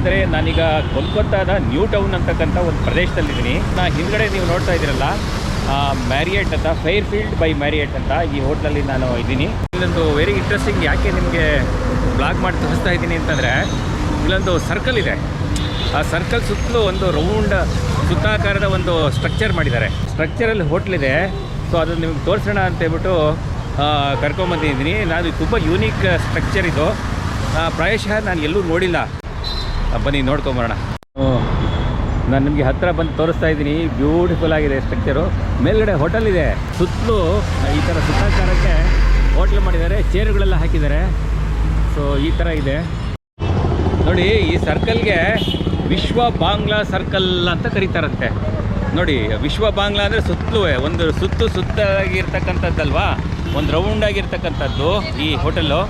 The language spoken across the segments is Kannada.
ಸ್ನೇಹಿತರೆ, ನಾನೀಗ ಕೋಲ್ಕತ್ತಾದ ನ್ಯೂ ಟೌನ್ ಅಂತಕ್ಕಂಥ ಒಂದು ಪ್ರದೇಶದಲ್ಲಿದ್ದೀನಿ. ಹಿಂದ್ಗಡೆ ನೀವು ನೋಡ್ತಾ ಇದ್ದೀರಲ್ಲ, ಮ್ಯಾರಿಯಟ್ ಅಂತ, ಫೇರ್ ಫೀಲ್ಡ್ ಬೈ ಮ್ಯಾರಿಯಟ್ ಅಂತ ಈ ಹೋಟ್ಲಲ್ಲಿ ನಾನು ಇದ್ದೀನಿ. ಇಲ್ಲೊಂದು ವೆರಿ ಇಂಟ್ರೆಸ್ಟಿಂಗ್, ಯಾಕೆ ನಿಮಗೆ ಬ್ಲಾಗ್ ಮಾಡಿ ತೋರಿಸ್ತಾ ಇದ್ದೀನಿ ಅಂತಂದರೆ, ಇಲ್ಲೊಂದು ಸರ್ಕಲ್ ಇದೆ. ಆ ಸರ್ಕಲ್ ಸುತ್ತಲೂ ಒಂದು ರೌಂಡ್ ಸುತ್ತಾಕಾರದ ಒಂದು ಸ್ಟ್ರಕ್ಚರ್ ಮಾಡಿದ್ದಾರೆ. ಸ್ಟ್ರಕ್ಚರಲ್ಲಿ ಹೋಟ್ಲಿದೆ. ಸೊ ಅದನ್ನು ನಿಮಗೆ ತೋರಿಸೋಣ ಅಂತೇಳ್ಬಿಟ್ಟು ಕರ್ಕೊಂಬಂದಿದ್ದೀನಿ. ನಾನು ತುಂಬ ಯೂನಿಕ್ ಸ್ಟ್ರಕ್ಚರ್ ಇದು. ಪ್ರಾಯಶಃ ನಾನು ಎಲ್ಲೂ ನೋಡಿಲ್ಲ. ಬನ್ನಿ ನೋಡ್ಕೊಂಬರೋಣ. ನಾನು ನಿಮಗೆ ಹತ್ತಿರ ಬಂದು ತೋರಿಸ್ತಾ ಇದ್ದೀನಿ. ಬ್ಯೂಟಿಫುಲ್ ಆಗಿದೆ ಸ್ಟ್ರಕ್ಚರು. ಮೇಲ್ಗಡೆ ಹೋಟೆಲ್ ಇದೆ. ಸುತ್ತಲೂ ಈ ಥರ ಸುತ್ತಾಕಾರಕ್ಕೆ ಹೋಟ್ಲ್ ಮಾಡಿದ್ದಾರೆ. ಚೇರುಗಳೆಲ್ಲ ಹಾಕಿದ್ದಾರೆ. ಸೊ ಈ ಥರ ಇದೆ ನೋಡಿ. ಈ ಸರ್ಕಲ್ಗೆ ವಿಶ್ವ ಬಾಂಗ್ಲಾ ಸರ್ಕಲ್ ಅಂತ ಕರೀತಾರಂತೆ ನೋಡಿ. ವಿಶ್ವ ಬಾಂಗ್ಲಾ ಅಂದರೆ ಸುತ್ತಲೂ ಒಂದು ಸುತ್ತಾಗಿರ್ತಕ್ಕಂಥದ್ದಲ್ವಾ, ಒಂದು ರೌಂಡ್ ಆಗಿರ್ತಕ್ಕಂಥದ್ದು ಈ ಹೋಟೆಲ್ಲು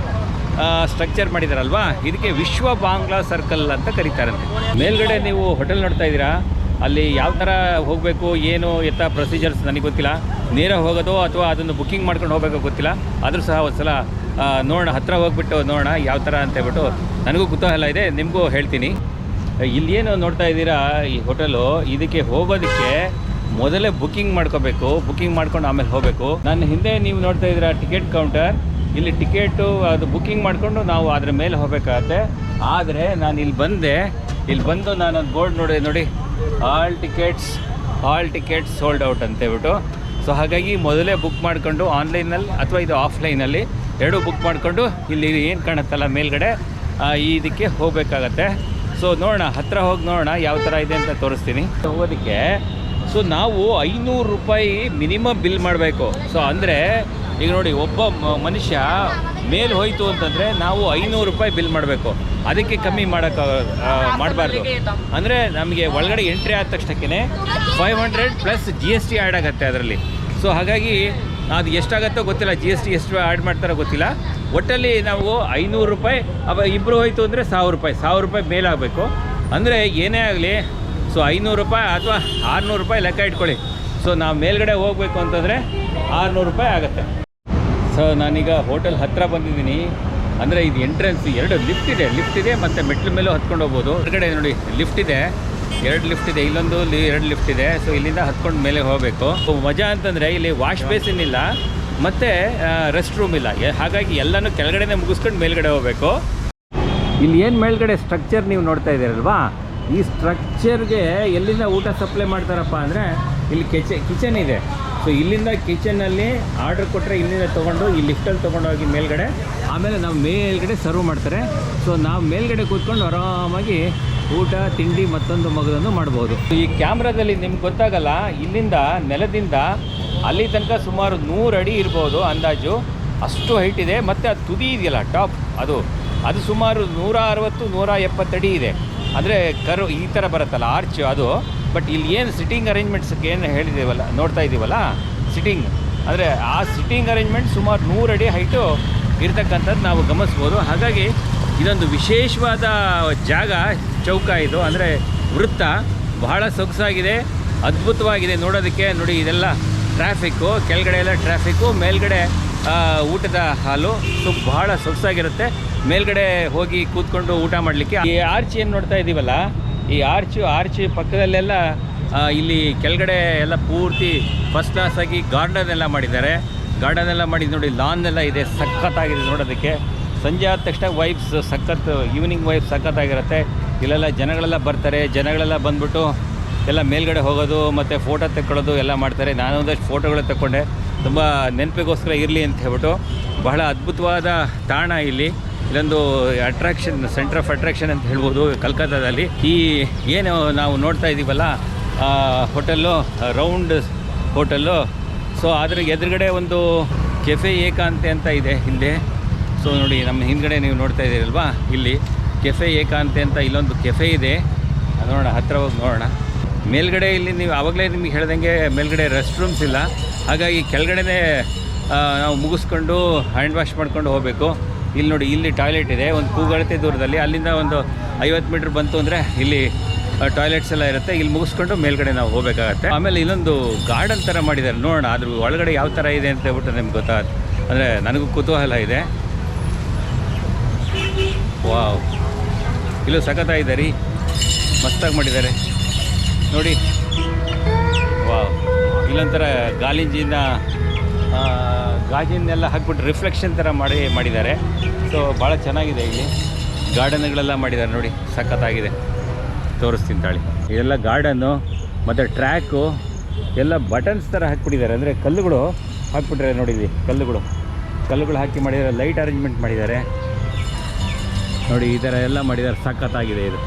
ಸ್ಟ್ರಕ್ಚರ್ ಮಾಡಿದಾರಲ್ವಾ, ಇದಕ್ಕೆ ವಿಶ್ವ ಬಾಂಗ್ಲಾ ಸರ್ಕಲ್ ಅಂತ ಕರೀತಾರಂತೆ. ಮೇಲ್ಗಡೆ ನೀವು ಹೋಟೆಲ್ ನೋಡ್ತಾ ಇದ್ದೀರಾ, ಅಲ್ಲಿ ಯಾವ ಥರ ಹೋಗಬೇಕು, ಏನು ಎತ್ತ ಪ್ರೊಸೀಜರ್ಸ್ ನನಗೆ ಗೊತ್ತಿಲ್ಲ. ನೇರ ಹೋಗೋದು ಅಥವಾ ಅದನ್ನು ಬುಕ್ಕಿಂಗ್ ಮಾಡ್ಕೊಂಡು ಹೋಗಬೇಕೋ ಗೊತ್ತಿಲ್ಲ. ಆದರೂ ಸಹ ಒಂದು ಸಲ ನೋಡೋಣ, ಹತ್ತಿರ ಹೋಗ್ಬಿಟ್ಟು ನೋಡೋಣ ಯಾವ ಥರ ಅಂತೇಳ್ಬಿಟ್ಟು. ನನಗೂ ಕುತೂಹಲ ಇದೆ, ನಿಮಗೂ ಹೇಳ್ತೀನಿ. ಇಲ್ಲೇನು ನೋಡ್ತಾ ಇದ್ದೀರಾ ಈ ಹೋಟೆಲು, ಇದಕ್ಕೆ ಹೋಗೋದಕ್ಕೆ ಮೊದಲೇ ಬುಕ್ಕಿಂಗ್ ಮಾಡ್ಕೋಬೇಕು. ಬುಕ್ಕಿಂಗ್ ಮಾಡ್ಕೊಂಡು ಆಮೇಲೆ ಹೋಗಬೇಕು. ನನ್ನ ಹಿಂದೆ ನೀವು ನೋಡ್ತಾ ಇದ್ದೀರಾ ಟಿಕೆಟ್ ಕೌಂಟರ್. ಇಲ್ಲಿ ಟಿಕೆಟು ಅದು ಬುಕ್ಕಿಂಗ್ ಮಾಡಿಕೊಂಡು ನಾವು ಅದರ ಮೇಲೆ ಹೋಗಬೇಕಾಗತ್ತೆ. ಆದರೆ ನಾನು ಇಲ್ಲಿ ಬಂದು ನಾನೊಂದು ಬೋರ್ಡ್ ನೋಡಿ, ಆಲ್ ಟಿಕೆಟ್ಸ್ ಸೋಲ್ಡ್ ಔಟ್ ಅಂತೇಳ್ಬಿಟ್ಟು. ಸೊ ಹಾಗಾಗಿ ಮೊದಲೇ ಬುಕ್ ಮಾಡಿಕೊಂಡು ಆನ್ಲೈನಲ್ಲಿ ಅಥವಾ ಇದು ಆಫ್ಲೈನಲ್ಲಿ ಎರಡೂ ಬುಕ್ ಮಾಡಿಕೊಂಡು ಇಲ್ಲಿ ಏನು ಕಾಣುತ್ತಲ್ಲ ಮೇಲ್ಗಡೆ ಇದಕ್ಕೆ ಹೋಗಬೇಕಾಗತ್ತೆ. ಸೊ ನೋಡೋಣ, ಹತ್ತಿರ ಹೋಗಿ ನೋಡೋಣ ಯಾವ ಥರ ಇದೆ ಅಂತ ತೋರಿಸ್ತೀನಿ. ಹೋಗೋದಕ್ಕೆ ಸೊ ನಾವು 500 ರೂಪಾಯಿ ಮಿನಿಮಮ್ ಬಿಲ್ ಮಾಡಬೇಕು. ಸೊ ಅಂದರೆ ಈಗ ನೋಡಿ, ಒಬ್ಬ ಮನುಷ್ಯ ಮೇಲೆ ಹೋಯಿತು ಅಂತಂದರೆ ನಾವು 500 ರೂಪಾಯಿ ಬಿಲ್ ಮಾಡಬೇಕು. ಅದಕ್ಕೆ ಕಮ್ಮಿ ಮಾಡಬಾರ್ದು. ಅಂದರೆ ನಮಗೆ ಒಳಗಡೆ ಎಂಟ್ರಿ ಆದ ತಕ್ಷಣಕ್ಕೆ 500 ಪ್ಲಸ್ GST ಆ್ಯಡ್ ಆಗುತ್ತೆ ಅದರಲ್ಲಿ. ಸೊ ಹಾಗಾಗಿ ಅದು ಎಷ್ಟಾಗುತ್ತೋ ಗೊತ್ತಿಲ್ಲ, GST ಎಷ್ಟು ಆ್ಯಡ್ ಮಾಡ್ತಾರೋ ಗೊತ್ತಿಲ್ಲ. ಒಟ್ಟಲ್ಲಿ ನಾವು 500 ರೂಪಾಯಿ, ಇಬ್ಬರು ಹೋಯಿತು ಅಂದರೆ 1000 ರೂಪಾಯಿ ಮೇಲಾಗಬೇಕು. ಅಂದರೆ ಏನೇ ಆಗಲಿ ಸೊ 500 ರೂಪಾಯಿ ಅಥವಾ 600 ರೂಪಾಯಿ ಲೆಕ್ಕ ಇಟ್ಕೊಳ್ಳಿ. ಸೊ ನಾವು ಮೇಲ್ಗಡೆ ಹೋಗಬೇಕು ಅಂತಂದರೆ 600 ರೂಪಾಯಿ ಆಗುತ್ತೆ. ಸೊ ನಾನೀಗ ಹೋಟೆಲ್ ಹತ್ತಿರ ಬಂದಿದ್ದೀನಿ. ಅಂದರೆ ಇದು ಎಂಟ್ರೆನ್ಸ್, 2 ಲಿಫ್ಟ್ ಇದೆ ಮತ್ತು ಮೆಟ್ಲ ಮೇಲೂ ಹತ್ಕೊಂಡು ಹೋಗ್ಬೋದು. ಹೊರಗಡೆ ನೋಡಿ ಲಿಫ್ಟ್ ಇದೆ, 2 ಲಿಫ್ಟ್ ಇದೆ, ಇಲ್ಲೊಂದು 2 ಲಿಫ್ಟ್ ಇದೆ. ಸೊ ಇಲ್ಲಿಂದ ಹತ್ಕೊಂಡು ಮೇಲೆ ಹೋಗಬೇಕು. ಮಜಾ ಅಂತಂದರೆ ಇಲ್ಲಿ ವಾಶ್ ಬೇಸಿನ್ ಇಲ್ಲ ಮತ್ತು ರೆಸ್ಟ್ ರೂಮ್ ಇಲ್ಲ. ಹಾಗಾಗಿ ಎಲ್ಲನೂ ಕೆಳಗಡೆನೇ ಮುಗಿಸ್ಕೊಂಡು ಮೇಲ್ಗಡೆ ಹೋಗಬೇಕು. ಇಲ್ಲಿ ಏನು ಮೇಲ್ಗಡೆ ಸ್ಟ್ರಕ್ಚರ್ ನೀವು ನೋಡ್ತಾ ಇದ್ದೀರಲ್ವಾ, ಈ ಸ್ಟ್ರಕ್ಚರ್ಗೆ ಎಲ್ಲಿಂದ ಊಟ ಸಪ್ಲೈ ಮಾಡ್ತಾರಪ್ಪ ಅಂದರೆ ಇಲ್ಲಿ ಕಿಚನ್ ಇದೆ. ಸೊ ಇಲ್ಲಿಂದ ಕಿಚನಲ್ಲಿ ಆರ್ಡ್ರ್ ಕೊಟ್ಟರೆ ಇಲ್ಲಿಂದ ತೊಗೊಂಡು ಈ ಲಿಫ್ಟಲ್ಲಿ ತೊಗೊಂಡೋಗಿ ಮೇಲ್ಗಡೆ, ಆಮೇಲೆ ನಾವು ಮೇಲ್ಗಡೆ ಸರ್ವ್ ಮಾಡ್ತಾರೆ. ಸೊ ನಾವು ಮೇಲ್ಗಡೆ ಕೂತ್ಕೊಂಡು ಆರಾಮಾಗಿ ಊಟ ತಿಂಡಿ ಮತ್ತೊಂದು ಮಗದೊಂದು ಮಾಡ್ಬೋದು. ಈ ಕ್ಯಾಮ್ರಾದಲ್ಲಿ ನಿಮ್ಗೆ ಗೊತ್ತಾಗಲ್ಲ, ಇಲ್ಲಿಂದ ನೆಲದಿಂದ ಅಲ್ಲಿ ತನಕ ಸುಮಾರು 100 ಅಡಿ ಇರ್ಬೋದು ಅಂದಾಜು, ಅಷ್ಟು ಹೈಟ್ ಇದೆ. ಮತ್ತು ಅದು ತುದಿ ಇದೆಯಲ್ಲ ಟಾಪ್, ಅದು ಸುಮಾರು 160-170 ಅಡಿ ಇದೆ. ಅಂದರೆ ಈ ಥರ ಬರುತ್ತಲ್ಲ ಆರ್ಚ್ ಅದು. ಬಟ್ ಇಲ್ಲಿ ಏನು ಸಿಟ್ಟಿಂಗ್ ಅರೇಂಜ್ಮೆಂಟ್ಸ್ಗೆ ಏನು ಹೇಳಿದ್ದೀವಲ್ಲ, ನೋಡ್ತಾ ಇದ್ದೀವಲ್ಲ ಸಿಟ್ಟಿಂಗ್, ಅಂದರೆ ಆ ಸಿಟ್ಟಿಂಗ್ ಅರೇಂಜ್ಮೆಂಟ್ ಸುಮಾರು 100 ಅಡಿ ಹೈಟು ಇರ್ತಕ್ಕಂಥದ್ದು ನಾವು ಗಮನಿಸ್ಬೋದು. ಹಾಗಾಗಿ ಇದೊಂದು ವಿಶೇಷವಾದ ಜಾಗ, ಚೌಕ ಇದು, ಅಂದರೆ ವೃತ್ತ. ಬಹಳ ಸೊಗಸಾಗಿದೆ, ಅದ್ಭುತವಾಗಿದೆ ನೋಡೋದಕ್ಕೆ. ನೋಡಿ ಇದೆಲ್ಲ ಟ್ರಾಫಿಕ್ಕು, ಕೆಳಗಡೆ ಎಲ್ಲ ಟ್ರಾಫಿಕ್ಕು, ಮೇಲ್ಗಡೆ ಊಟದ ಹಾಲು. ಸೊ ಬಹಳ ಸೊಗಸಾಗಿರುತ್ತೆ ಮೇಲ್ಗಡೆ ಹೋಗಿ ಕೂತ್ಕೊಂಡು ಊಟ ಮಾಡಲಿಕ್ಕೆ. ಈ ಆರ್ಚ್ ಏನು ನೋಡ್ತಾ ಇದ್ದೀವಲ್ಲ, ಈ ಆರ್ಚ್ ಪಕ್ಕದಲ್ಲೆಲ್ಲ ಇಲ್ಲಿ ಕೆಳಗಡೆ ಎಲ್ಲ ಪೂರ್ತಿ ಫಸ್ಟ್ ಕ್ಲಾಸಾಗಿ ಗಾರ್ಡನ್ ಎಲ್ಲ ಮಾಡಿದ್ದಾರೆ. ಗಾರ್ಡನ್ ಎಲ್ಲ ಮಾಡಿ ನೋಡಿ, ಲಾನ್ ಎಲ್ಲ ಇದೆ, ಸಖತ್ತಾಗಿದೆ ನೋಡೋದಕ್ಕೆ. ಸಂಜೆ ಆದ ತಕ್ಷಣ ವೈಬ್ಸ್ ಸಖತ್, ಈವ್ನಿಂಗ್ ವೈಬ್ಸ್ ಸಖತ್ತಾಗಿರುತ್ತೆ. ಇಲ್ಲೆಲ್ಲ ಜನಗಳೆಲ್ಲ ಬರ್ತಾರೆ. ಜನಗಳೆಲ್ಲ ಬಂದ್ಬಿಟ್ಟು ಎಲ್ಲ ಮೇಲ್ಗಡೆ ಹೋಗೋದು ಮತ್ತು ಫೋಟೋ ತೆಕ್ಕೊಳ್ಳೋದು ಎಲ್ಲ ಮಾಡ್ತಾರೆ. ನಾನು ಒಂದಷ್ಟು ಫೋಟೋಗಳು ತಗೊಂಡೆ, ತುಂಬ ನೆನಪಿಗೋಸ್ಕರ ಇರಲಿ ಅಂತ ಹೇಳ್ಬಿಟ್ಟು. ಬಹಳ ಅದ್ಭುತವಾದ ತಾಣ ಇಲ್ಲಿ. ಇಲ್ಲೊಂದು ಅಟ್ರಾಕ್ಷನ್, ಸೆಂಟರ್ ಆಫ್ ಅಟ್ರಾಕ್ಷನ್ ಅಂತ ಹೇಳ್ಬೋದು ಕಲ್ಕತ್ತಾದಲ್ಲಿ. ಈ ಏನು ನಾವು ನೋಡ್ತಾ ಇದ್ದೀವಲ್ಲ ಹೋಟೆಲ್ಲು, ರೌಂಡ್ ಹೋಟೆಲ್ಲು. ಸೊ ಅದರ ಎದುರುಗಡೆ ಒಂದು ಕೆಫೆ ಏಕಾಂತೆ ಅಂತ ಇದೆ ಹಿಂದೆ. ಸೊ ನೋಡಿ, ನಮ್ಮ ಹಿಂದ್ಗಡೆ ನೀವು ನೋಡ್ತಾ ಇದ್ದೀರಲ್ವಾ, ಇಲ್ಲಿ ಕೆಫೆ ಏಕಾಂತೆ ಅಂತ ಇಲ್ಲೊಂದು ಕೆಫೆ ಇದೆ. ನೋಡೋಣ, ಹತ್ತಿರ ಹೋಗಿ ನೋಡೋಣ. ಮೇಲ್ಗಡೆ ಇಲ್ಲಿ ನೀವು ಆವಾಗಲೇ ನಿಮಗೆ ಹೇಳ್ದಂಗೆ ಮೇಲ್ಗಡೆ ರೆಸ್ಟ್ ರೂಮ್ಸ್ ಇಲ್ಲ. ಹಾಗಾಗಿ ಕೆಳಗಡೆನೇ ನಾವು ಮುಗಿಸ್ಕೊಂಡು ಹ್ಯಾಂಡ್ ವಾಶ್ ಮಾಡ್ಕೊಂಡು ಹೋಗಬೇಕು. ಇಲ್ಲಿ ನೋಡಿ, ಇಲ್ಲಿ ಟಾಯ್ಲೆಟ್ ಇದೆ ಒಂದು ಕೂಗಳತೆ ದೂರದಲ್ಲಿ. ಅಲ್ಲಿಂದ ಒಂದು 50 ಮೀಟ್ರ್ ಬಂತು ಅಂದರೆ ಇಲ್ಲಿ ಟಾಯ್ಲೆಟ್ಸ್ ಎಲ್ಲ ಇರುತ್ತೆ. ಇಲ್ಲಿ ಮುಗಿಸ್ಕೊಂಡು ಮೇಲ್ಗಡೆ ನಾವು ಹೋಗಬೇಕಾಗತ್ತೆ. ಆಮೇಲೆ ಇಲ್ಲೊಂದು ಗಾರ್ಡನ್ ಥರ ಮಾಡಿದ್ದಾರೆ, ನೋಡೋಣ ಅದ್ರ ಒಳಗಡೆ ಯಾವ ಥರ ಇದೆ ಅಂತ ಹೇಳ್ಬಿಟ್ಟು ನಿಮ್ಗೆ ಗೊತ್ತಾಗುತ್ತೆ. ಅಂದರೆ ನನಗೂ ಕುತೂಹಲ ಇದೆ. ವಾವ್, ಇಲ್ಲೂ ಸಖತ್ತಾಗಿದೆ ರೀ, ಮಸ್ತಾಗಿ ಮಾಡಿದ್ದಾರೆ ನೋಡಿ. ವಾವ್, ಇಲ್ಲೊಂಥರ ಗಾಜಿನೆಲ್ಲ ಹಾಕ್ಬಿಟ್ಟು ರಿಫ್ಲೆಕ್ಷನ್ ಥರ ಮಾಡಿದ್ದಾರೆ. ಸೊ ಭಾಳ ಚೆನ್ನಾಗಿದೆ. ಇಲ್ಲಿ ಗಾರ್ಡನ್ಗಳೆಲ್ಲ ಮಾಡಿದ್ದಾರೆ ನೋಡಿ, ಸಖತ್ತಾಗಿದೆ. ತೋರಿಸ್ತೀನಿ ತಾಳಿ. ಇದೆಲ್ಲ ಗಾರ್ಡನ್ನು ಮತ್ತು ಟ್ರ್ಯಾಕು ಎಲ್ಲ ಬಟನ್ಸ್ ಥರ ಹಾಕ್ಬಿಟ್ಟಿದ್ದಾರೆ. ಅಂದರೆ ಕಲ್ಲುಗಳು ಹಾಕ್ಬಿಟ್ಟಿದ್ದಾರೆ ನೋಡಿ, ಇಲ್ಲಿ ಕಲ್ಲುಗಳು ಹಾಕಿ ಮಾಡಿದ್ದಾರೆ. ಲೈಟ್ ಅರೇಂಜ್ಮೆಂಟ್ ಮಾಡಿದ್ದಾರೆ ನೋಡಿ, ಈ ಥರ ಎಲ್ಲ ಮಾಡಿದ್ದಾರೆ. ಸಖತ್ತಾಗಿದೆ ಇದು.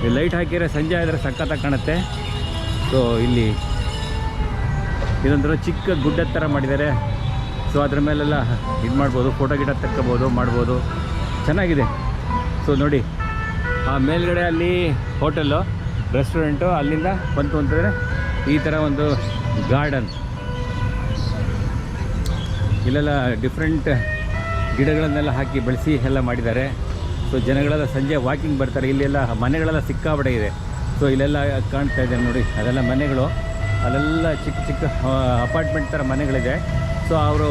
ಈ ಲೈಟ್ ಹಾಕಿದರೆ ಸಂಜೆ ಆದರೆ ಸಖತ್ತಾಗಿ ಕಾಣುತ್ತೆ. ಸೊ ಇಲ್ಲಿ ಇದೊಂಥರ ಚಿಕ್ಕ ಗುಡ್ಡದ ಥರ ಮಾಡಿದ್ದಾರೆ. ಸೊ ಅದ್ರ ಮೇಲೆಲ್ಲ ಇದು ಮಾಡ್ಬೋದು, ಫೋಟೋ ಗಿಡ ತಕ್ಕೋಬೋದು, ಮಾಡ್ಬೋದು, ಚೆನ್ನಾಗಿದೆ. ಸೊ ನೋಡಿ, ಆ ಮೇಲ್ಗಡೆ ಅಲ್ಲಿ ಹೋಟೆಲ್ಲು, ರೆಸ್ಟೋರೆಂಟು, ಅಲ್ಲಿಂದ ಬಂತು ಅಂತಂದರೆ ಈ ಥರ ಒಂದು ಗಾರ್ಡನ್. ಇಲ್ಲೆಲ್ಲ ಡಿಫ್ರೆಂಟ್ ಗಿಡಗಳನ್ನೆಲ್ಲ ಹಾಕಿ ಬೆಳೆಸಿ ಎಲ್ಲ ಮಾಡಿದ್ದಾರೆ. ಸೊ ಜನಗಳೆಲ್ಲ ಸಂಜೆ ವಾಕಿಂಗ್ ಬರ್ತಾರೆ. ಇಲ್ಲೆಲ್ಲ ಮನೆಗಳೆಲ್ಲ ಸಿಕ್ಕಾಪಟ್ಟೆ ಇದೆ. ಸೊ ಇಲ್ಲೆಲ್ಲ ಕಾಣ್ತಾ ಇದೆ ನೋಡಿ, ಅದೆಲ್ಲ ಮನೆಗಳು, ಅಲ್ಲೆಲ್ಲ ಚಿಕ್ಕ ಚಿಕ್ಕ ಅಪಾರ್ಟ್ಮೆಂಟ್ ಥರ ಮನೆಗಳಿದೆ. ಸೊ ಅವರು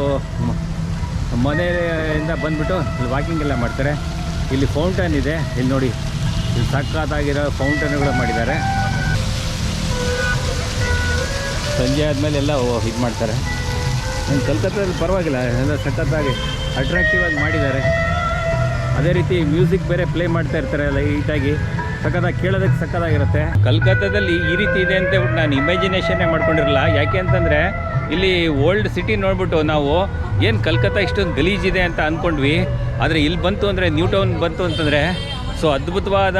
ಮನೆಯಿಂದ ಬಂದುಬಿಟ್ಟು ಇಲ್ಲಿ ವಾಕಿಂಗ್ ಎಲ್ಲ ಮಾಡ್ತಾರೆ. ಇಲ್ಲಿ ಫೌಂಟನ್ ಇದೆ, ಇಲ್ಲಿ ನೋಡಿ, ಇಲ್ಲಿ ಸಖತ್ತಾಗಿರೋ ಫೌಂಟನ್ಗಳು ಮಾಡಿದ್ದಾರೆ. ಸಂಜೆ ಆದಮೇಲೆ ಎಲ್ಲ ಇದು ಮಾಡ್ತಾರೆ. ಕಲ್ಕತ್ತಾದಲ್ಲಿ ಪರವಾಗಿಲ್ಲ, ಎಲ್ಲ ಸಖತ್ತಾಗಿ ಅಟ್ರಾಕ್ಟಿವ್ ಆಗಿ ಮಾಡಿದ್ದಾರೆ. ಅದೇ ರೀತಿ ಮ್ಯೂಸಿಕ್ ಬೇರೆ ಪ್ಲೇ ಮಾಡ್ತಾ ಇರ್ತಾರೆ ಲೈಟಾಗಿ, ಸಖತ್ತಾಗಿ ಕೇಳೋದಕ್ಕೆ ಸಖತ್ತಾಗಿರುತ್ತೆ. ಕಲ್ಕತ್ತಾದಲ್ಲಿ ಈ ರೀತಿ ಇದೆ ಅಂತ ಹೇಳ್ಬಿಟ್ಟು ನಾನು ಇಮ್ಯಾಜಿನೇಷನ್ನೇ ಮಾಡ್ಕೊಂಡಿರಲ್ಲ. ಯಾಕೆ ಅಂತಂದರೆ ಇಲ್ಲಿ ಓಲ್ಡ್ ಸಿಟಿ ನೋಡ್ಬಿಟ್ಟು ನಾವು ಏನು ಕಲ್ಕತ್ತಾ ಇಷ್ಟೊಂದು ಗಲೀಜಿದೆ ಅಂತ ಅಂದ್ಕೊಂಡ್ವಿ. ಆದರೆ ಇಲ್ಲಿ ಬಂತು ಅಂದರೆ ನ್ಯೂ ಟೌನ್ ಬಂತು ಅಂತಂದರೆ ಸೊ ಅದ್ಭುತವಾದ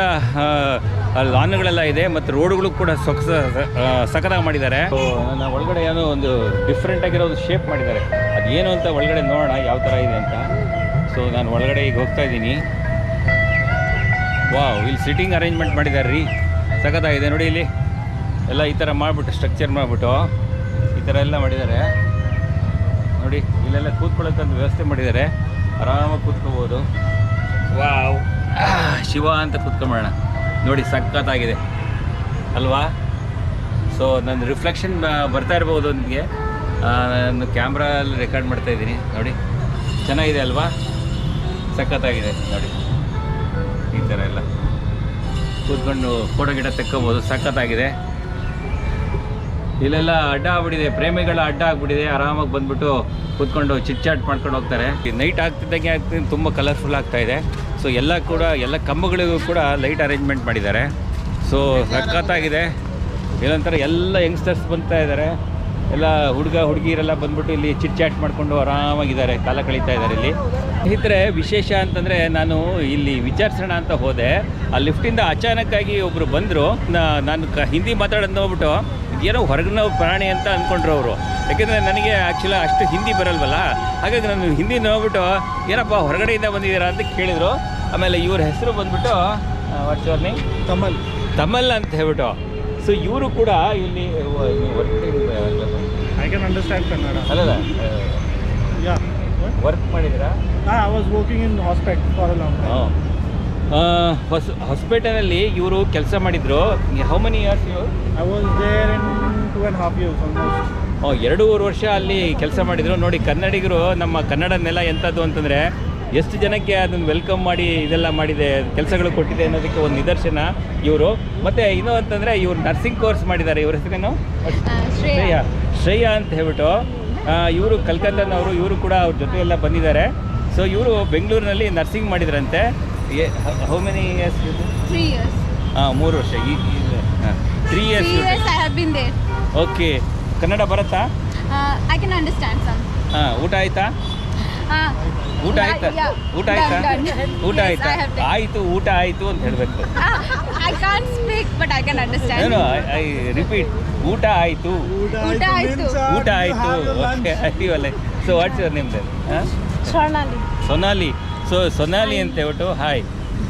ಲಾನ್ಗಳೆಲ್ಲ ಇದೆ ಮತ್ತು ರೋಡ್ಗಳು ಕೂಡ ಸಖತ್ತಾಗಿ ಮಾಡಿದ್ದಾರೆ. ಸೊ ನನ್ನ ಒಳಗಡೆ ಏನೋ ಒಂದು ಡಿಫ್ರೆಂಟಾಗಿರೋ ಒಂದು ಶೇಪ್ ಮಾಡಿದ್ದಾರೆ. ಅದೇನು ಅಂತ ಒಳಗಡೆ ನೋಡೋಣ ಯಾವ ಥರ ಇದೆ ಅಂತ. ಸೊ ನಾನು ಒಳಗಡೆ ಈಗ ಹೋಗ್ತಾ ಇದ್ದೀನಿ. ವಾವ್, ಇಲ್ಲಿ ಸಿಟ್ಟಿಂಗ್ ಅರೇಂಜ್ಮೆಂಟ್ ಮಾಡಿದ್ದಾರೆ ರೀ, ಸಖತ್ತಾಗಿದೆ ನೋಡಿ. ಇಲ್ಲಿ ಎಲ್ಲ ಈ ಥರ ಮಾಡಿಬಿಟ್ಟು ಸ್ಟ್ರಕ್ಚರ್ ಮಾಡಿಬಿಟ್ಟು ಈ ಥರ ಎಲ್ಲ ಮಾಡಿದ್ದಾರೆ ನೋಡಿ. ಇಲ್ಲೆಲ್ಲ ಕೂತ್ಕೊಳ್ಳೋಕ್ಕಂತ ವ್ಯವಸ್ಥೆ ಮಾಡಿದ್ದಾರೆ, ಆರಾಮಾಗಿ ಕೂತ್ಕೋಬೋದು. ವಾವ್, ಶಿವ ಅಂತ ಕೂತ್ಕೊಂಬೋಣ ನೋಡಿ, ಸಖತ್ತಾಗಿದೆ ಅಲ್ವಾ. ಸೊ ನನ್ನ ರಿಫ್ಲೆಕ್ಷನ್ ಬರ್ತಾ ಇರ್ಬೋದು ನಿಮಗೆ, ನಾನು ಕ್ಯಾಮ್ರಲ್ಲಿ ರೆಕಾರ್ಡ್ ಮಾಡ್ತಾಯಿದ್ದೀನಿ ನೋಡಿ. ಚೆನ್ನಾಗಿದೆ ಅಲ್ವಾ, ಸಖತ್ತಾಗಿದೆ ನೋಡಿ. ಈ ಥರ ಎಲ್ಲ ಕೂತ್ಕೊಂಡು ಫೋಟೋ ಗಿಡ ತೆಕ್ಕೋಬೋದು, ಸಖತ್ತಾಗಿದೆ. ಇಲ್ಲೆಲ್ಲ ಅಡ್ಡ ಆಗ್ಬಿಟ್ಟಿದೆ, ಪ್ರೇಮಿಗಳ ಅಡ್ಡ ಆಗ್ಬಿಟ್ಟಿದೆ. ಆರಾಮಾಗಿ ಬಂದುಬಿಟ್ಟು ಕೂತ್ಕೊಂಡು ಚಿಟ್ಚಾಟ್ ಮಾಡ್ಕೊಂಡು ಹೋಗ್ತಾರೆ. ನೈಟ್ ಆಗ್ತಿದ್ದಂಗೆ ತುಂಬ ಕಲರ್ಫುಲ್ ಆಗ್ತಾಯಿದೆ. ಸೊ ಎಲ್ಲ ಕಂಬಗಳಿಗೂ ಕೂಡ ಲೈಟ್ ಅರೇಂಜ್ಮೆಂಟ್ ಮಾಡಿದ್ದಾರೆ. ಸೊ ಸಖತ್ತಾಗಿದೆ. ಇಲ್ಲೊಂಥರ ಎಲ್ಲ ಯಂಗ್ಸ್ಟರ್ಸ್ ಬರ್ತಾ ಇದ್ದಾರೆ, ಎಲ್ಲ ಹುಡುಗಿಯರೆಲ್ಲ ಬಂದ್ಬಿಟ್ಟು ಇಲ್ಲಿ ಚಿಟ್ಚಾಟ್ ಮಾಡಿಕೊಂಡು ಆರಾಮಾಗಿದ್ದಾರೆ, ಕಾಲ ಕಳೀತಾ ಇದ್ದಾರೆ ಇಲ್ಲಿ. ಸ್ನೇಹಿತರೆ, ವಿಶೇಷ ಅಂತಂದರೆ ನಾನು ಇಲ್ಲಿ ವಿಚಾರಿಸೋಣ ಅಂತ ಹೋದೆ. ಆ ಲಿಫ್ಟಿಂದ ಅಚಾನಕ್ಕಾಗಿ ಒಬ್ಬರು ಬಂದರು. ನಾನು ಹಿಂದಿ ಮಾತಾಡೋದು ನೋಡ್ಬಿಟ್ಟು ಏನೋ ಹೊರಗಿನ ಪ್ರಾಣಿ ಅಂತ ಅಂದ್ಕೊಂಡ್ರು ಅವರು. ಯಾಕೆಂದರೆ ನನಗೆ ಆ್ಯಕ್ಚುಲಿ ಅಷ್ಟು ಹಿಂದಿ ಬರಲ್ವಲ್ಲ, ಹಾಗಾಗಿ ನಾನು ಹಿಂದಿ ನೋಡ್ಬಿಟ್ಟು ಏನಪ್ಪ ಹೊರಗಡೆಯಿಂದ ಬಂದಿದ್ದೀರಾ ಅಂತ ಕೇಳಿದರು. ಆಮೇಲೆ ಇವ್ರ ಹೆಸರು ಬಂದ್ಬಿಟ್ಟು ವಾಟ್ಸ್ ಯುವರ್ ನೇಮ್? ತಮಲ್ ಅಂತ ಹೇಳ್ಬಿಟ್ಟು. ಸೊ ಇವರು ಕೂಡ ಇಲ್ಲಿ I can understand Kannada. ಅಲ್ಲಲ್ಲ, Yeah. ವರ್ಕ್ ಮಾಡಿದ್ದೀರಾ? I was working in hospital for a long time. ಹಾಸ್ಪಿಟಲಲ್ಲಿ ಇವರು ಕೆಲಸ ಮಾಡಿದ್ರು. ಹೌ ಮೆನಿ ಇಯರ್ಸ್ ಇವರು? I was there in 2.5 years almost. 2.5 ವರ್ಷ ಅಲ್ಲಿ ಕೆಲಸ ಮಾಡಿದರು. ನೋಡಿ, ಕನ್ನಡಿಗರು ನಮ್ಮ ಕನ್ನಡ ನೆಲ ಎಂಥದ್ದು ಅಂತಂದರೆ ಎಷ್ಟು ಜನಕ್ಕೆ ಅದನ್ನು ವೆಲ್ಕಮ್ ಮಾಡಿ ಇದೆಲ್ಲ ಮಾಡಿದೆ, ಕೆಲಸಗಳು ಕೊಟ್ಟಿದೆ ಅನ್ನೋದಕ್ಕೆ ಒಂದು ನಿದರ್ಶನ ಇವರು. ಮತ್ತು ಇನ್ನೂ ಅಂತಂದರೆ ಇವರು ನರ್ಸಿಂಗ್ ಕೋರ್ಸ್ ಮಾಡಿದ್ದಾರೆ. ಇವ್ರ ಹೆಸರೇನು? ಶ್ರೇಯಾ ಅಂತ ಹೇಳ್ಬಿಟ್ಟು. ಇವರು ಕಲ್ಕತ್ತಾನವರು. ಇವರು ಕೂಡ ಅವ್ರ ಜೊತೆ ಎಲ್ಲ ಬಂದಿದ್ದಾರೆ. ಸೊ ಇವರು ಬೆಂಗಳೂರಿನಲ್ಲಿ ನರ್ಸಿಂಗ್ ಮಾಡಿದ್ರಂತೆ. How many years? 3 years. 3 ವರ್ಷ. 3 years. 3 years I have been there. Okay. Kannada ಬರುತ್ತಾ? I can understand some. ಊಟ ಆಯ್ತಾ? ಊಟ ಆಯ್ತಾ? ಊಟ ಆಯ್ತಾ? ಊಟ ಆಯ್ತಾ? ಆಯಿತು, ಊಟ ಆಯಿತು ಅಂತ ಹೇಳಬೇಕು. I can't speak but I can understand. No, I repeat. ಊಟ ಆಯಿತು. ಊಟ ಆಯ್ತು. ಊಟ ಆಯಿತು. ಓಕೆ, ಅಯ್ಯವಲ್ಲ. So what's your name then? Sonali. So Sonali ಅಂತ ಹೇಳ್ಬಿಟ್ಟು ಹಾಯ್.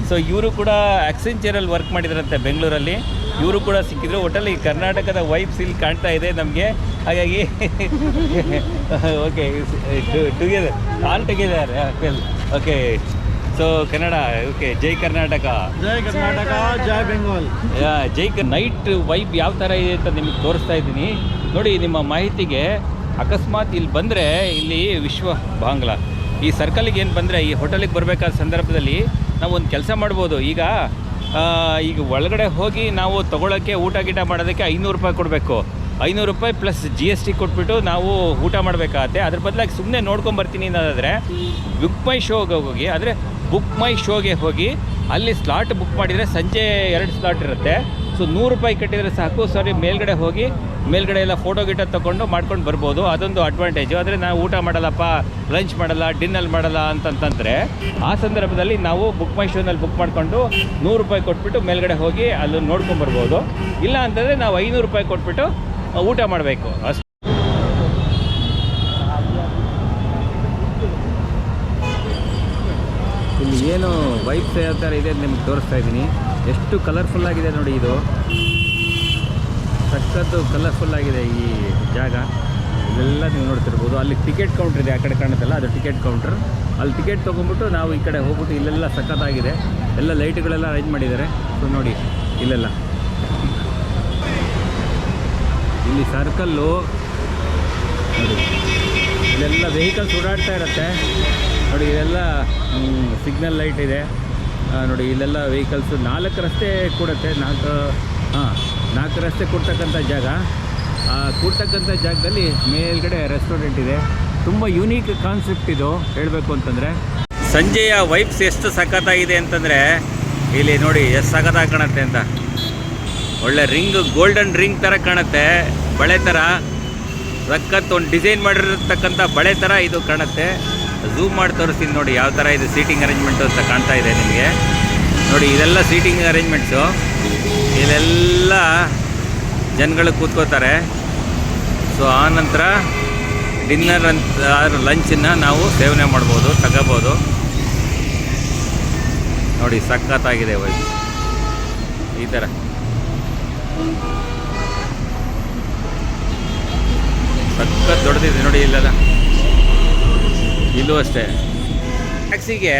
ಸೊ ಇವರು ಕೂಡ ಅಕ್ಸೆಂಚರಲ್ಲಿ ವರ್ಕ್ ಮಾಡಿದ್ರಂತೆ ಬೆಂಗಳೂರಲ್ಲಿ. ಇವರು ಕೂಡ ಸಿಕ್ಕಿದ್ರು. ಒಟ್ಟಲ್ಲಿ ಕರ್ನಾಟಕದ ವೈಬ್ಸ್ ಇಲ್ಲಿ ಕಾಣ್ತಾ ಇದೆ ನಮಗೆ. ಹಾಗಾಗಿ okay, together, all together. Okay, so Kannada. Okay, ಜೈ Karnataka. Jai Karnataka, Jai Bengal. Night vibe ಯಾವ ಥರ ಇದೆ ಅಂತ ನಿಮಗೆ ತೋರಿಸ್ತಾ ಇದ್ದೀನಿ ನೋಡಿ. ನಿಮ್ಮ ಮಾಹಿತಿಗೆ, ಅಕಸ್ಮಾತ್ ಇಲ್ಲಿ ಬಂದರೆ, ಇಲ್ಲಿ ವಿಶ್ವ ಬಾಂಗ್ಲಾ ಈ ಸರ್ಕಲಿಗೆ ಏನು ಬಂದರೆ, ಈ ಹೋಟೆಲಿಗೆ ಬರಬೇಕಾದ ಸಂದರ್ಭದಲ್ಲಿ ನಾವು ಒಂದು ಕೆಲಸ ಮಾಡ್ಬೋದು. ಈಗ ಈಗ ಒಳಗಡೆ ಹೋಗಿ ನಾವು ತೊಗೊಳಕ್ಕೆ ಊಟ ಗೀಟ ಮಾಡೋದಕ್ಕೆ 500 ರೂಪಾಯಿ ಕೊಡಬೇಕು. 500 ರೂಪಾಯಿ ಪ್ಲಸ್ GST ಕೊಟ್ಬಿಟ್ಟು ನಾವು ಊಟ ಮಾಡಬೇಕಾಗತ್ತೆ. ಅದ್ರ ಬದಲಾಗಿ ಸುಮ್ಮನೆ ನೋಡ್ಕೊಂಬರ್ತೀನಿ ಅನ್ನೋದಾದರೆ ಬುಕ್ ಮೈ ಶೋಗೆ ಹೋಗಿ, ಅಂದರೆ ಬುಕ್ ಮೈ ಶೋಗೆ ಹೋಗಿ ಅಲ್ಲಿ ಸ್ಲಾಟ್ ಬುಕ್ ಮಾಡಿದರೆ ಸಂಜೆ 2 ಸ್ಲಾಟ್ ಇರುತ್ತೆ. ಸೊ 100 ರೂಪಾಯಿ ಕಟ್ಟಿದರೆ ಸಾಕು. ಮೇಲ್ಗಡೆ ಹೋಗಿ ಮೇಲ್ಗಡೆ ಎಲ್ಲ ಫೋಟೋ ಗಿಟ ತೊಗೊಂಡು ಮಾಡ್ಕೊಂಡು ಬರ್ಬೋದು. ಅದೊಂದು ಅಡ್ವಾಂಟೇಜು. ಆದರೆ ನಾವು ಊಟ ಮಾಡಲ್ಲಪ್ಪ, ಲಂಚ್ ಮಾಡಲ್ಲ, ಡಿನ್ನರ್ ಮಾಡಲ್ಲ ಅಂತಂತಂದರೆ ಆ ಸಂದರ್ಭದಲ್ಲಿ ನಾವು ಬುಕ್ ಮೈ ಶೋನಲ್ಲಿ ಬುಕ್ ಮಾಡಿಕೊಂಡು 100 ರೂಪಾಯಿ ಕೊಟ್ಬಿಟ್ಟು ಮೇಲ್ಗಡೆ ಹೋಗಿ ಅಲ್ಲಿ ನೋಡ್ಕೊಂಬರ್ಬೋದು. ಇಲ್ಲ ಅಂತಂದರೆ ನಾವು 500 ರೂಪಾಯಿ ಕೊಟ್ಬಿಟ್ಟು ಊಟ ಮಾಡಬೇಕು ಅಷ್ಟು. ಇಲ್ಲಿ ಏನು ವೈಬ್ಸ್ ಯಾವ ಥರ ಇದೆ ಅಂತ ನಿಮ್ಗೆ ತೋರಿಸ್ತಾ ಇದ್ದೀನಿ. ಎಷ್ಟು ಕಲರ್ಫುಲ್ ಆಗಿದೆ ನೋಡಿ, ಇದು ಸಖತ್ತು ಕಲರ್ಫುಲ್ ಆಗಿದೆ ಈ ಜಾಗ. ಇದೆಲ್ಲ ನೀವು ನೋಡ್ತಿರ್ಬೋದು. ಅಲ್ಲಿ ಟಿಕೆಟ್ ಕೌಂಟ್ರ್ ಇದೆ, ಆ ಕಡೆ ಕಾಣುತ್ತಲ್ಲ ಅದು ಟಿಕೆಟ್ ಕೌಂಟ್ರ್. ಅಲ್ಲಿ ಟಿಕೆಟ್ ತೊಗೊಂಬಿಟ್ಟು ನಾವು ಈ ಕಡೆ ಹೋಗ್ಬಿಟ್ಟು ಇಲ್ಲೆಲ್ಲ ಸಖತ್ತಾಗಿದೆ. ಎಲ್ಲ ಲೈಟ್ಗಳೆಲ್ಲ ಅರೇಂಜ್ ಮಾಡಿದ್ದಾರೆ. ಸೊ ನೋಡಿ ಇಲ್ಲೆಲ್ಲ ಇಲ್ಲಿ ಸರ್ಕಲ್ಲು ನೋಡಿ, ಇಲ್ಲೆಲ್ಲ ವೆಹಿಕಲ್ಸ್ ಓಡಾಡ್ತಾ ಇರುತ್ತೆ ನೋಡಿ. ಇದೆಲ್ಲ ಸಿಗ್ನಲ್ ಲೈಟ್ ಇದೆ ನೋಡಿ. ಇಲ್ಲೆಲ್ಲ ವೆಹಿಕಲ್ಸ್ 4 ರಸ್ತೆ ಕೊಡುತ್ತೆ. 4 ರಸ್ತೆ ಕೊಡ್ತಕ್ಕಂಥ ಜಾಗ. ಕೊಡ್ತಕ್ಕಂಥ ಜಾಗದಲ್ಲಿ ಮೇಲ್ಗಡೆ ರೆಸ್ಟೋರೆಂಟ್ ಇದೆ. ತುಂಬ ಯೂನೀಕ್ ಕಾನ್ಸೆಪ್ಟ್ ಇದು ಹೇಳಬೇಕು ಅಂತಂದರೆ. ಸಂಜೆಯ ವೈಬ್ಸ್ ಎಷ್ಟು ಸಖತ್ತಾಗಿದೆ ಅಂತಂದರೆ ಇಲ್ಲಿ ನೋಡಿ ಎಷ್ಟು ಸಖತ್ತಾಗಿ ಕಾಣುತ್ತೆ ಅಂತ. ಒಳ್ಳೆ ರಿಂಗ್, ಗೋಲ್ಡನ್ ರಿಂಗ್ ಥರ ಕಾಣುತ್ತೆ, ಬಳೆ ಥರ. ಸಖತ್ ಒಂದು ಡಿಸೈನ್ ಮಾಡಿರತಕ್ಕಂಥ ಬಳೆ ಥರ ಇದು ಕಾಣುತ್ತೆ. ಝೂಮ್ ಮಾಡಿ ತೋರಿಸ್ತೀನಿ ನೋಡಿ ಯಾವ ಥರ ಇದು ಸೀಟಿಂಗ್ ಅರೇಂಜ್ಮೆಂಟು ಅಂತ ಕಾಣ್ತಾ ಇದೆ ನಿಮಗೆ ನೋಡಿ. ಇದೆಲ್ಲ ಸೀಟಿಂಗ್ ಅರೇಂಜ್ಮೆಂಟ್ಸು. ಇಲ್ಲೆಲ್ಲ ಜನಗಳು ಕೂತ್ಕೋತಾರೆ. ಸೊ ಆ ನಂತರ ಡಿನ್ನರ್ ಅಂತ ಲಂಚನ್ನು ನಾವು ಸೇವನೆ ಮಾಡ್ಬೋದು, ತಗೋಬೋದು ನೋಡಿ. ಸಖತ್ತಾಗಿದೆ ವೈಸ್ ಈ ಥರ. ಸಖತ್ ದೊಡ್ಡದಿದೆ ನೋಡಿ ಇಲ್ಲೆಲ್ಲ. ಇಲ್ಲೂ ಅಷ್ಟೇ. ಟ್ಯಾಕ್ಸಿಗೆ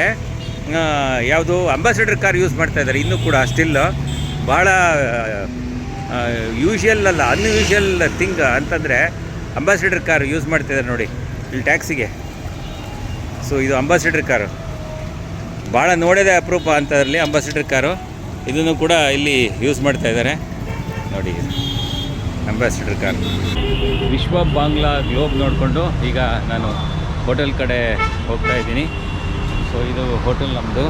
ಯಾವುದು ಅಂಬಾಸಿಡರ್ ಕಾರ್ ಯೂಸ್ ಮಾಡ್ತಾ ಇದ್ದಾರೆ ಇನ್ನೂ ಕೂಡ. ಸ್ಟಿಲ್ ಭಾಳ ಯೂಶುವಲ್ ಅಲ್ಲ, ಅನ್ಯೂಶುವಲ್ ಥಿಂಗ್ ಅಂತಂದರೆ ಅಂಬಾಸಿಡರ್ ಕಾರ್ ಯೂಸ್ ಮಾಡ್ತಾಯಿದ್ದಾರೆ ನೋಡಿ ಇಲ್ಲಿ ಟ್ಯಾಕ್ಸಿಗೆ. ಸೊ ಇದು ಅಂಬಾಸಿಡರ್ ಕಾರು ಭಾಳ ನೋಡೋದೇ ಅಪರೂಪ ಅಂತದ್ರಲ್ಲಿ ಅಂಬಾಸಿಡರ್ ಕಾರು. ಇದನ್ನು ಕೂಡ ಇಲ್ಲಿ ಯೂಸ್ ಮಾಡ್ತಾ ಇದ್ದಾರೆ ನೋಡಿ, ಅಂಬಾಸಿಡರ್ ಕಾರ್. ವಿಶ್ವ ಬಾಂಗ್ಲಾ ಗ್ಲೋಬ್ ನೋಡಿಕೊಂಡು ಈಗ ನಾನು ಹೋಟೆಲ್ ಕಡೆ ಹೋಗ್ತಾ ಇದ್ದೀನಿ. ಸೊ ಇದು ಹೋಟೆಲ್ ನಮ್ಮದು.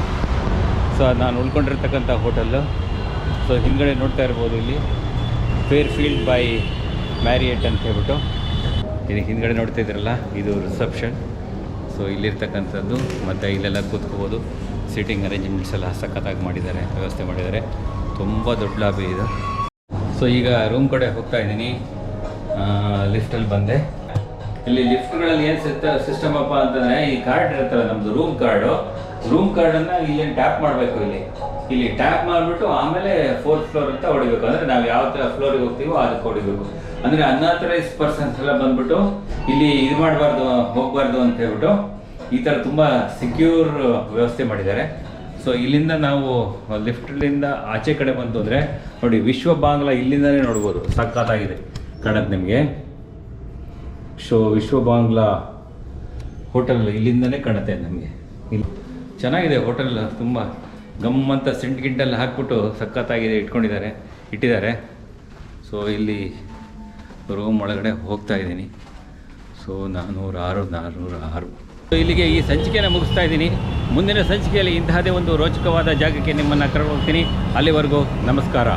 ಸೊ ನಾನು ಉಳ್ಕೊಂಡಿರ್ತಕ್ಕಂಥ ಹೋಟೆಲ್ಲು. ಸೊ ಹಿಂದ್ಗಡೆ ನೋಡ್ತಾ ಇರ್ಬೋದು ಇಲ್ಲಿ ಫೇರ್ಫೀಲ್ಡ್ ಬೈ ಮ್ಯಾರಿಯಟ್ ಅಂತ ಹೇಳ್ಬಿಟ್ಟು. ಇದು ಹಿಂದ್ಗಡೆ ನೋಡ್ತಾ ಇದ್ದೀರಲ್ಲ ಇದು ರಿಸೆಪ್ಷನ್. ಸೊ ಇಲ್ಲಿರ್ತಕ್ಕಂಥದ್ದು ಮತ್ತು ಇಲ್ಲೆಲ್ಲ ಕೂತ್ಕೋಬೋದು. ಸೀಟಿಂಗ್ ಅರೇಂಜ್ಮೆಂಟ್ಸ್ ಎಲ್ಲ ಸಖತ್ತಾಗಿ ಮಾಡಿದ್ದಾರೆ, ವ್ಯವಸ್ಥೆ ಮಾಡಿದ್ದಾರೆ. ತುಂಬ ದೊಡ್ಡ ಲಾಬಿ ಇದು. ಸೊ ಈಗ ರೂಮ್ ಕಡೆ ಹೋಗ್ತಾ ಇದ್ದೀನಿ. ಲಿಫ್ಟಲ್ಲಿ ಬಂದೆ. ಇಲ್ಲಿ ಲಿಫ್ಟ್ಗಳಲ್ಲಿ ಏನು ಸಿಸ್ಟಮ್ ಅಪ್ಪ ಅಂತಂದರೆ ಈ ಕಾರ್ಡ್ ಇರುತ್ತಲ್ಲ ನಮ್ಮದು ರೂಮ್ ಕಾರ್ಡನ್ನು ಇಲ್ಲಿ ಟ್ಯಾಪ್ ಮಾಡಬೇಕು. ಇಲ್ಲಿ ಟ್ಯಾಪ್ ಮಾಡಿಬಿಟ್ಟು ಆಮೇಲೆ 4th ಫ್ಲೋರ್ ಅಂತ ಹೊಡಿಬೇಕು. ಅಂದರೆ ನಾವು ಯಾವ ಥರ ಫ್ಲೋರಿಗೆ ಹೋಗ್ತೀವೋ ಅದಕ್ಕೆ ಹೊಡಿಬೇಕು. ಅಂದರೆ ಅನ್ಆಥರೈಸ್ ಪರ್ಸನ್ಸ್ ಎಲ್ಲ ಬಂದ್ಬಿಟ್ಟು ಇಲ್ಲಿ ಇದು ಮಾಡಬಾರ್ದು, ಹೋಗಬಾರ್ದು ಅಂತ ಹೇಳ್ಬಿಟ್ಟು ಈ ಥರ ತುಂಬ ಸೆಕ್ಯೂರ್ ವ್ಯವಸ್ಥೆ ಮಾಡಿದ್ದಾರೆ. ಸೊ ಇಲ್ಲಿಂದ ನಾವು ಲಿಫ್ಟ್ಲಿಂದ ಆಚೆ ಕಡೆ ಬಂತು ಅಂದರೆ ನೋಡಿ ವಿಶ್ವ ಬಾಂಗ್ಲಾ ಇಲ್ಲಿಂದಲೇ ನೋಡ್ಬೋದು. ಸಖತ್ತಾಗಿದೆ ಕಾಣುತ್ತೆ ನಿಮಗೆ. ವಿಶ್ವ ಬಾಂಗ್ಲಾ ಹೋಟೆಲ್ ಇಲ್ಲಿಂದಲೇ ಕಾಣುತ್ತೆ ನಮಗೆ. ಇಲ್ಲಿ ಚೆನ್ನಾಗಿದೆ ಹೋಟೆಲ್, ತುಂಬ ಗಮ್ಮಂತ ಸೆಂಟ್ ಗಿಂಟಲ್ಲಿ ಹಾಕ್ಬಿಟ್ಟು ಸಖತ್ತಾಗಿದೆ ಇಟ್ಟಿದ್ದಾರೆ. ಸೊ ಇಲ್ಲಿ ರೂಮ್ ಒಳಗಡೆ ಹೋಗ್ತಾ ಇದ್ದೀನಿ. ಸೊ 406. ಸೊ ಇಲ್ಲಿಗೆ ಈ ಸಂಚಿಕೆಯನ್ನು ಮುಗಿಸ್ತಾ ಇದ್ದೀನಿ. ಮುಂದಿನ ಸಂಚಿಕೆಯಲ್ಲಿ ಇಂತಹದೇ ಒಂದು ರೋಚಕವಾದ ಜಾಗಕ್ಕೆ ನಿಮ್ಮನ್ನು ಕರ್ಕೊಂಡು ಹೋಗ್ತೀನಿ. ಅಲ್ಲಿವರೆಗೂ ನಮಸ್ಕಾರ.